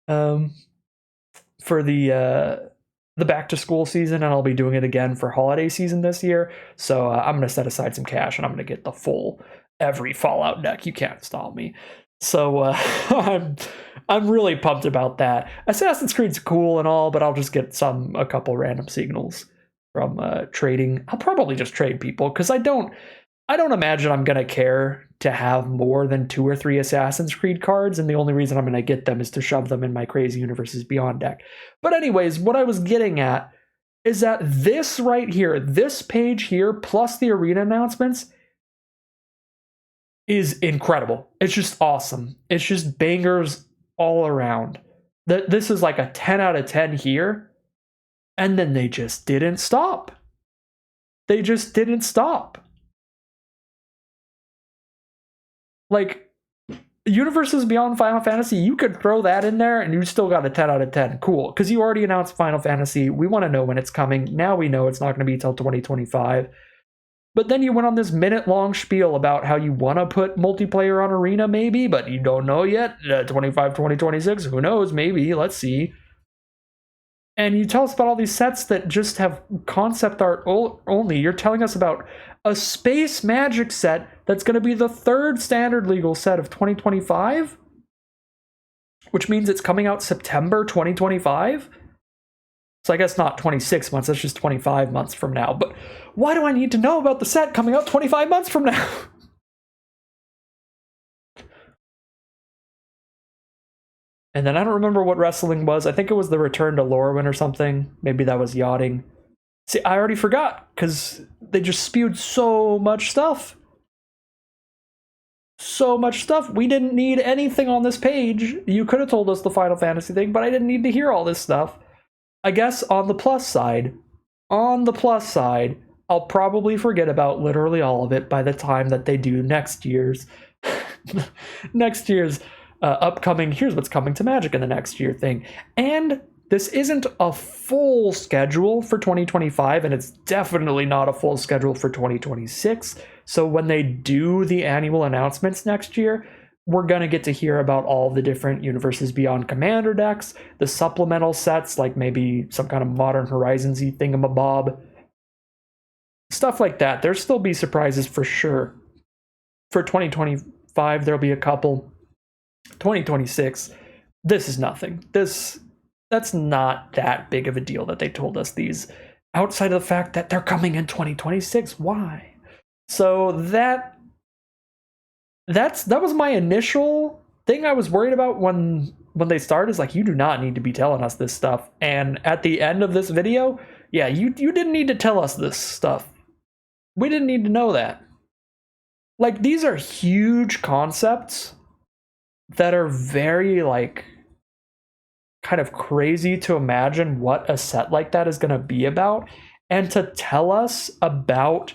for the back to school season, and I'll be doing it again for holiday season this year. So I'm going to set aside some cash, and I'm going to get the full every Fallout deck. You can't stop me. So I'm really pumped about that. Assassin's Creed's cool and all, but I'll just get a couple random signals from trading. I'll probably just trade people because I don't imagine I'm going to care to have more than 2 or 3 Assassin's Creed cards, and the only reason I'm going to get them is to shove them in my Crazy Universes Beyond deck. But anyways, what I was getting at is that this right here, this page here, plus the Arena announcements, is incredible. It's just awesome. It's just bangers all around. This is like a 10 out of 10 here, and then they just didn't stop. They just didn't stop. Like, Universes Beyond Final Fantasy, you could throw that in there and you still got a 10 out of 10. Cool, because you already announced Final Fantasy. We want to know when it's coming. Now we know it's not going to be until 2025. But then you went on this minute-long spiel about how you want to put multiplayer on Arena, maybe, but you don't know yet. 2026, who knows, maybe, let's see. And you tell us about all these sets that just have concept art only. You're telling us about a Space Magic set that's going to be the 3rd standard legal set of 2025, which means it's coming out September 2025. So I guess not 26 months, that's just 25 months from now. But why do I need to know about the set coming out 25 months from now? And then I don't remember what wrestling was. I think it was the Return to Lorwyn or something. Maybe that was yachting. See, I already forgot because they just spewed so much stuff. So much stuff. We didn't need anything on this page. You could have told us the Final Fantasy thing, but I didn't need to hear all this stuff. I guess on the plus side, I'll probably forget about literally all of it by the time that they do next year's upcoming, here's what's coming to Magic in the next year thing. And this isn't a full schedule for 2025, and it's definitely not a full schedule for 2026. So when they do the annual announcements next year, we're going to get to hear about all the different Universes Beyond Commander decks, the supplemental sets, like maybe some kind of Modern Horizons-y thingamabob. Stuff like that. There'll still be surprises for sure. For 2025, there'll be a couple. 2026, this is nothing. That's not that big of a deal that they told us these, outside of the fact that they're coming in 2026. Why? So that was my initial thing I was worried about when they started, is like, you do not need to be telling us this stuff. And at the end of this video, yeah, you didn't need to tell us this stuff. We didn't need to know that. Like, these are huge concepts that are very, like, kind of crazy to imagine what a set like that is going to be about. and to tell us about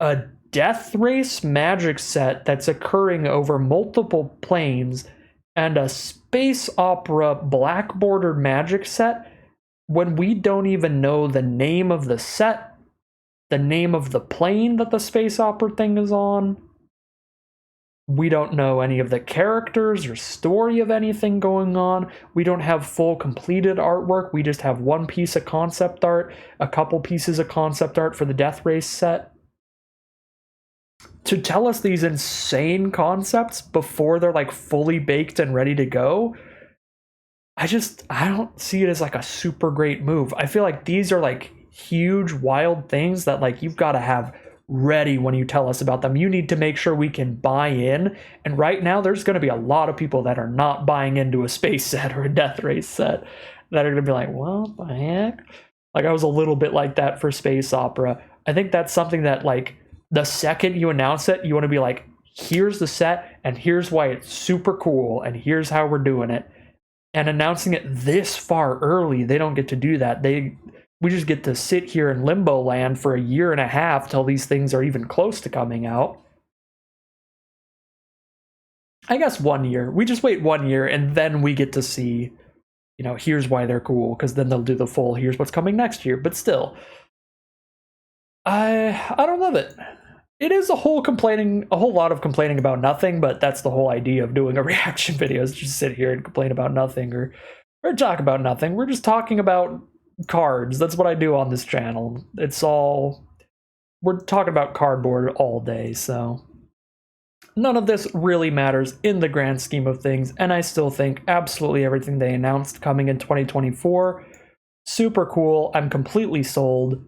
a death race magic set that's occurring over multiple planes and a space opera black bordered magic set when we don't even know the name of the set, the name of the plane that the space opera thing is on. We don't know any of the characters or story of anything going on. We don't have full completed artwork. We just have one piece of concept art, a couple pieces of concept art for the Death Race set. To tell us these insane concepts before they're like fully baked and ready to go, I don't see it as like a super great move. I feel like these are like huge, wild things that like you've got to have ready when you tell us about them. You need to make sure we can buy in. And right now, there's going to be a lot of people that are not buying into a space set or a Death Race set that are going to be like, what the heck? Like, I was a little bit like that for space opera. I think that's something that, like, the second you announce it, you want to be like, here's the set, and here's why it's super cool, and here's how we're doing it. And announcing it this far early, they don't get to do that. We just get to sit here in limbo land for a year and a half till these things are even close to coming out. I guess 1 year. We just wait 1 year and then we get to see, you know, here's why they're cool, because then they'll do the full here's what's coming next year. But still, I don't love it. It is a whole lot of complaining about nothing, but that's the whole idea of doing a reaction video, is just sit here and complain about nothing or talk about nothing. We're just talking about cards. That's what I do on this channel. We're talking about cardboard all day, so none of this really matters in the grand scheme of things, and I still think absolutely everything they announced coming in 2024, super cool. I'm completely sold.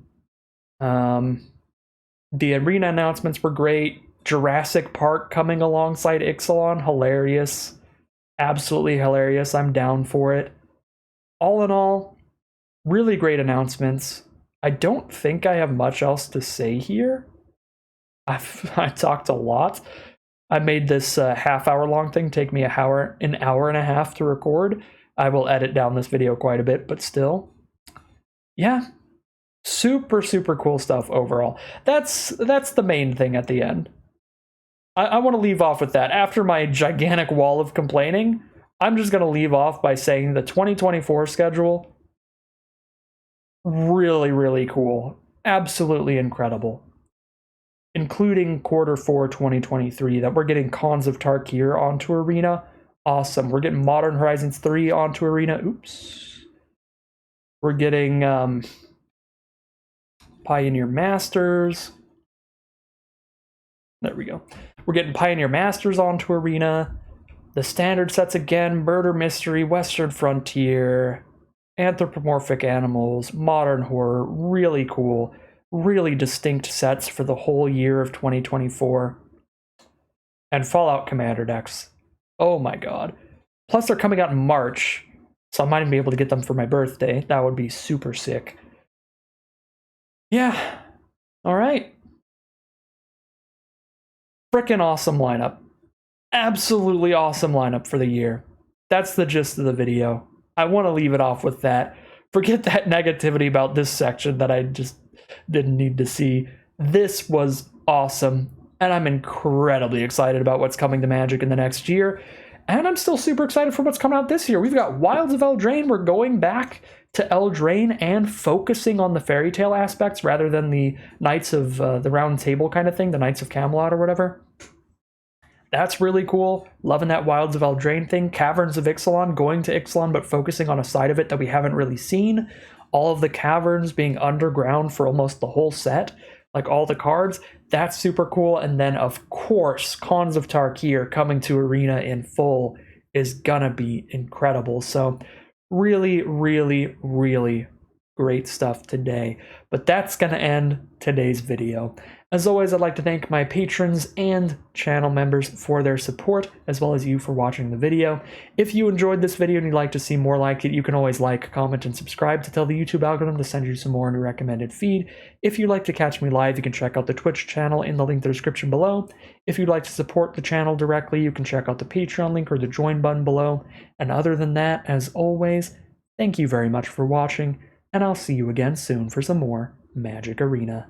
The arena announcements were great. Jurassic Park coming alongside Ixalan, hilarious. Absolutely hilarious. I'm down for it. All in all, really great announcements. I don't think I have much else to say here. I talked a lot. I made this half-hour long thing take me an hour and a half to record. I will edit down this video quite a bit, but still. Yeah. Super, super cool stuff overall. That's the main thing at the end. I want to leave off with that. After my gigantic wall of complaining, I'm just going to leave off by saying the 2024 schedule, really, really cool. Absolutely incredible. Including Q4 2023, that we're getting Cons of Tarkir onto Arena. Awesome. We're getting Modern Horizons 3 onto Arena. Oops. We're getting Pioneer Masters. There we go. We're getting Pioneer Masters onto Arena. The standard sets again, Murder Mystery, Western Frontier, Anthropomorphic Animals, Modern Horror, really cool, really distinct sets for the whole year of 2024. And Fallout Commander decks. Oh my god. Plus they're coming out in March, so I might even be able to get them for my birthday. That would be super sick. Yeah. Alright. Frickin' awesome lineup. Absolutely awesome lineup for the year. That's the gist of the video. I want to leave it off with that. Forget that negativity about this section that I just didn't need to see. This was awesome, and I'm incredibly excited about what's coming to Magic in the next year. And I'm still super excited for what's coming out this year. We've got Wilds of Eldraine. We're going back to Eldraine and focusing on the fairy tale aspects rather than the Knights of the Round Table kind of thing, the Knights of Camelot or whatever. That's really cool. Loving that Wilds of Eldraine thing. Caverns of Ixalan, going to Ixalan, but focusing on a side of it that we haven't really seen. All of the caverns being underground for almost the whole set, like all the cards. That's super cool. And then, of course, Cons of Tarkir coming to Arena in full is gonna be incredible. So really, really, really great stuff today. But that's gonna end today's video. As always, I'd like to thank my patrons and channel members for their support, as well as you for watching the video. If you enjoyed this video and you'd like to see more like it, you can always like, comment, and subscribe to tell the YouTube algorithm to send you some more in your recommended feed. If you'd like to catch me live, you can check out the Twitch channel in the link in the description below. If you'd like to support the channel directly, you can check out the Patreon link or the join button below. And other than that, as always, thank you very much for watching, and I'll see you again soon for some more Magic Arena.